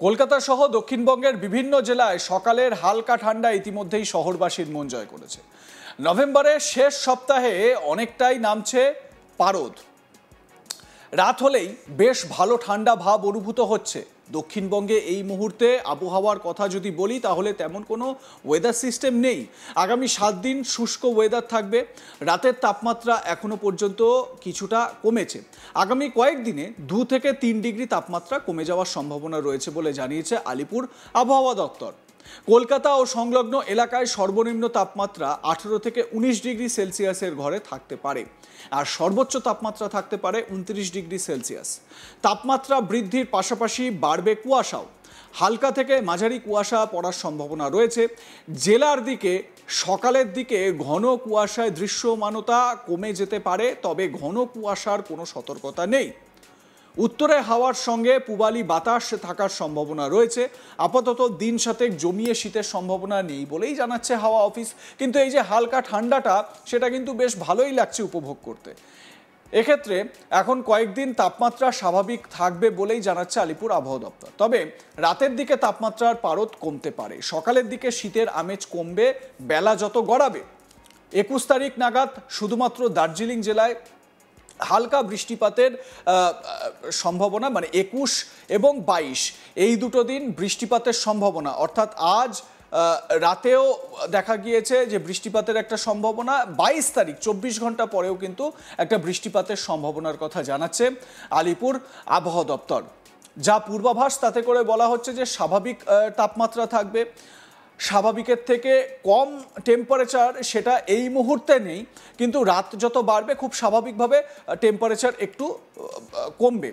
কলকাতা সহ দক্ষিণবঙ্গের বিভিন্ন জেলায় সকালের হালকা ঠান্ডা ইতিমধ্যেই শহরবাসীর মন জয় করেছে। নভেম্বরের শেষ সপ্তাহে অনেকটাই নামছে পারদ। রাত হলেই বেশ ভালো ঠান্ডা ভাব অনুভূত হচ্ছে। দক্ষিণবঙ্গে এই মুহূর্তে আবহাওয়ার কথা যদি বলি তাহলে তেমন কোনো ওয়েদার সিস্টেম নেই। আগামী 7 দিন শুষ্ক ওয়েদার থাকবে। রাতের তাপমাত্রা এখনো পর্যন্ত কিছুটা কমেছে। আগামী কয়েকদিনে 2 থেকে 3 ডিগ্রি তাপমাত্রা কমে যাওয়ার সম্ভাবনা রয়েছে বলে জানিয়েছে আলিপুর আবহাওয়া দপ্তর। কলকাতা ও সংলগ্ন এলাকায় সর্বনিম্ন তাপমাত্রা 18 থেকে 19 ডিগ্রি সেলসিয়াসের ঘরে থাকতে পারে, আর সর্বোচ্চ তাপমাত্রা থাকতে পারে 29 ডিগ্রি সেলসিয়াস। তাপমাত্রা বৃদ্ধির পাশাপাশি বাড়বে কুয়াশাও। হালকা থেকে মাঝারি কুয়াশা পড়ার সম্ভাবনা রয়েছে। জেলার দিকে সকালের দিকে ঘন কুয়াশায় দৃশ্যমানতা কমে যেতে পারে, তবে ঘন কুয়াশার কোনো সতর্কতা নেই। উত্তরে হাওয়ার সঙ্গে পূবালি বাতাস থাকার সম্ভাবনা রয়েছে। আপাতত দিন সাতেক জমিয়ে শীতের সম্ভাবনা নেই বলেই জানাচ্ছে হাওয়া অফিস। কিন্তু এই যে হালকা ঠান্ডাটা, সেটা কিন্তু বেশ ভালোই লাগছে উপভোগ করতে। এক্ষেত্রে এখন কয়েকদিন তাপমাত্রা স্বাভাবিক থাকবে বলেই জানাচ্ছে আলিপুর আবহাওয়া দপ্তর। তবে রাতের দিকে তাপমাত্রার পারদ কমতে পারে। সকালের দিকে শীতের আমেজ কমবে বেলা যত গড়াবে। 21 তারিখ নাগাদ শুধুমাত্র দার্জিলিং জেলায় হালকা বৃষ্টিপাতের সম্ভাবনা, মানে 21 এবং 22 এই দুটো দিন বৃষ্টিপাতের সম্ভাবনা। অর্থাৎ আজ রাতেও দেখা গিয়েছে যে বৃষ্টিপাতের একটা সম্ভাবনা। 22 তারিখ 24 ঘন্টা পরেও কিন্তু একটা বৃষ্টিপাতের সম্ভাবনার কথা জানাচ্ছে আলিপুর আবহাওয়া দপ্তর। যা পূর্বাভাস তাতে করে বলা হচ্ছে যে স্বাভাবিক তাপমাত্রা থাকবে। স্বাভাবিকের থেকে কম টেম্পারেচার সেটা এই মুহূর্তে নেই, কিন্তু রাত যত বাড়বে খুব স্বাভাবিকভাবে টেম্পারেচার একটু কমবে,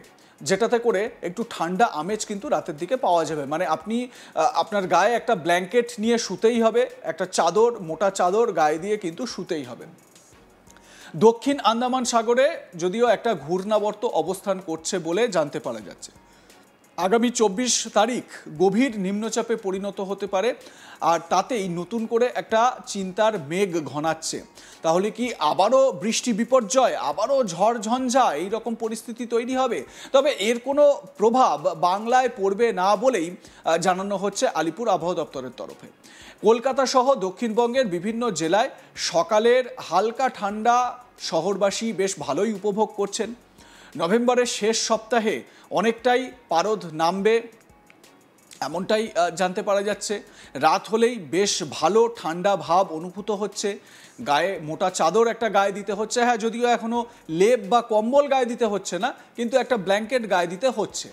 যেটাতে করে একটু ঠান্ডা আমেজ কিন্তু রাতের দিকে পাওয়া যাবে। মানে আপনি আপনার গায়ে একটা ব্ল্যাঙ্কেট নিয়ে শুতেই হবে, একটা চাদর, মোটা চাদর গায়ে দিয়ে কিন্তু শুতেই হবে। দক্ষিণ আন্দামান সাগরে যদিও একটা ঘূর্ণাবর্ত অবস্থান করছে বলে জানতে পারা যাচ্ছে। আগামী 24 তারিখ গভীর নিম্নচাপে পরিণত হতে পারে, আর তাতেই নতুন করে একটা চিন্তার মেঘ ঘনাচ্ছে। তাহলে কি আবারও বৃষ্টি বিপর্যয়, আবারও ঝড়ঝঞ্ঝা এইরকম পরিস্থিতি তৈরি হবে? তবে এর কোনো প্রভাব বাংলায় পড়বে না বলেই জানানো হচ্ছে আলিপুর আবহাওয়া দপ্তরের তরফে। কলকাতা সহ দক্ষিণবঙ্গের বিভিন্ন জেলায় সকালের হালকা ঠান্ডা শহরবাসী বেশ ভালোই উপভোগ করছেন। নভেম্বরের শেষ সপ্তাহে অনেকটাই পারদ নামবে এমনটাই জানতে পারা যাচ্ছে। রাত হলেই বেশ ভালো ঠান্ডা ভাব অনুভূত হচ্ছে। গায়ে মোটা চাদর একটা গায়ে দিতে হচ্ছে। হ্যাঁ, যদিও এখনও লেপ বা কম্বল গায়ে দিতে হচ্ছে না, কিন্তু একটা ব্ল্যাঙ্কেট গায়ে দিতে হচ্ছে।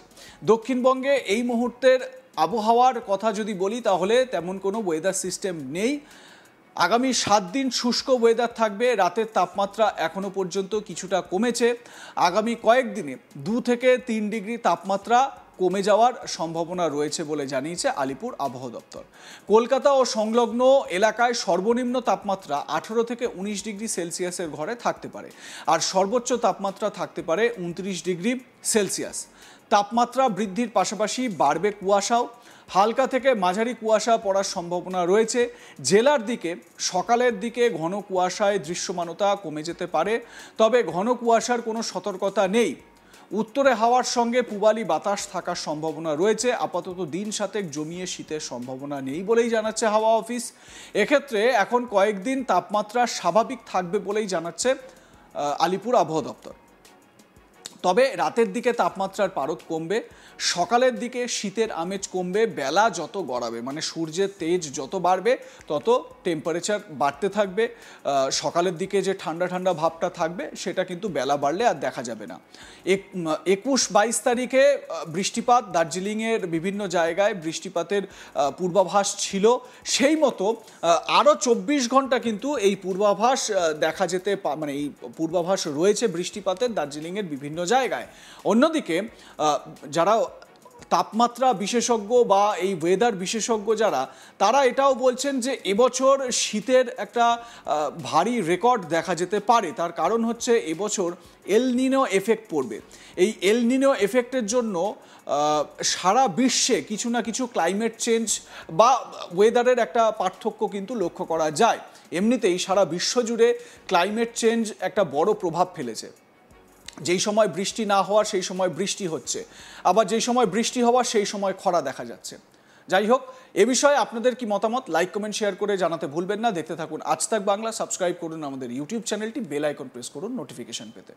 দক্ষিণবঙ্গে এই মুহূর্তের আবহাওয়ার কথা যদি বলি তাহলে তেমন কোনো ওয়েদার সিস্টেম নেই। আগামী 7 দিন শুষ্ক ওয়েদার থাকবে। রাতের তাপমাত্রা এখনো পর্যন্ত কিছুটা কমেছে। আগামী কয়েকদিনে 2 থেকে 3 ডিগ্রি তাপমাত্রা কমে যাওয়ার সম্ভাবনা রয়েছে বলে জানিয়েছে আলিপুর আবহাওয়া দপ্তর। কলকাতা ও সংলগ্ন এলাকায় সর্বনিম্ন তাপমাত্রা 18 থেকে 19 ডিগ্রি সেলসিয়াসের ঘরে থাকতে পারে, আর সর্বোচ্চ তাপমাত্রা থাকতে পারে 29 ডিগ্রি সেলসিয়াস। তাপমাত্রা বৃদ্ধির পাশাপাশি বাড়বে কুয়াশাও। হালকা থেকে মাঝারি কুয়াশা পড়ার সম্ভাবনা রয়েছে। জেলার দিকে সকালের দিকে ঘন কুয়াশায় দৃশ্যমানতা কমে যেতে পারে, তবে ঘন কুয়াশার কোনো সতর্কতা নেই। উত্তরে হাওয়ার সঙ্গে পূবালি বাতাস থাকার সম্ভাবনা রয়েছে। আপাতত দিন সাতেক জমিয়ে শীতের সম্ভাবনা নেই বলেই জানাচ্ছে হাওয়া অফিস। এক্ষেত্রে এখন কয়েকদিন তাপমাত্রা স্বাভাবিক থাকবে বলেই জানাচ্ছে আলিপুর আবহাওয়া দপ্তর। তবে রাতের দিকে তাপমাত্রার পারদ কমবে। সকালের দিকে শীতের আমেজ কমবে বেলা যত গড়াবে, মানে সূর্যের তেজ যত বাড়বে তত টেম্পারেচার বাড়তে থাকবে। সকালের দিকে যে ঠান্ডা ঠান্ডা ভাবটা থাকবে সেটা কিন্তু বেলা বাড়লে আর দেখা যাবে না। 21-22 তারিখে বৃষ্টিপাত, দার্জিলিংয়ের বিভিন্ন জায়গায় বৃষ্টিপাতের পূর্বাভাস ছিল। সেই মতো আরও 24 ঘন্টা কিন্তু এই পূর্বাভাস দেখা যেতে, মানে এই পূর্বাভাস রয়েছে বৃষ্টিপাতের দার্জিলিংয়ের বিভিন্ন জায়গায়। অন্যদিকে যারা তাপমাত্রা বিশেষজ্ঞ বা এই ওয়েদার বিশেষজ্ঞ তারা এটাও বলছেন যে এবছর শীতের একটা ভারী রেকর্ড দেখা যেতে পারে। তার কারণ হচ্ছে এবছর এল নিনো এফেক্ট পড়বে। এই এল নিনো এফেক্টের জন্য সারা বিশ্বে কিছু না কিছু ক্লাইমেট চেঞ্জ বা ওয়েদারের একটা পার্থক্য কিন্তু লক্ষ্য করা যায়। এমনিতেই সারা বিশ্ব জুড়ে ক্লাইমেট চেঞ্জ একটা বড় প্রভাব ফেলেছে। যেই সময় বৃষ্টি না হওয়ার সেই সময় বৃষ্টি হচ্ছে, আবার যেই সময় বৃষ্টি হওয়ার সেই সময় খরা দেখা যাচ্ছে। যাই হোক, এ বিষয়ে আপনাদের কি মতামত, লাইক কমেন্ট শেয়ার করে জানাতে ভুলবেন না। দেখতে থাকুন আজ তাক বাংলা, সাবস্ক্রাইব করুন আমাদের ইউটিউব চ্যানেলটি, বেল আইকন প্রেস করুন নোটিফিকেশন পেতে।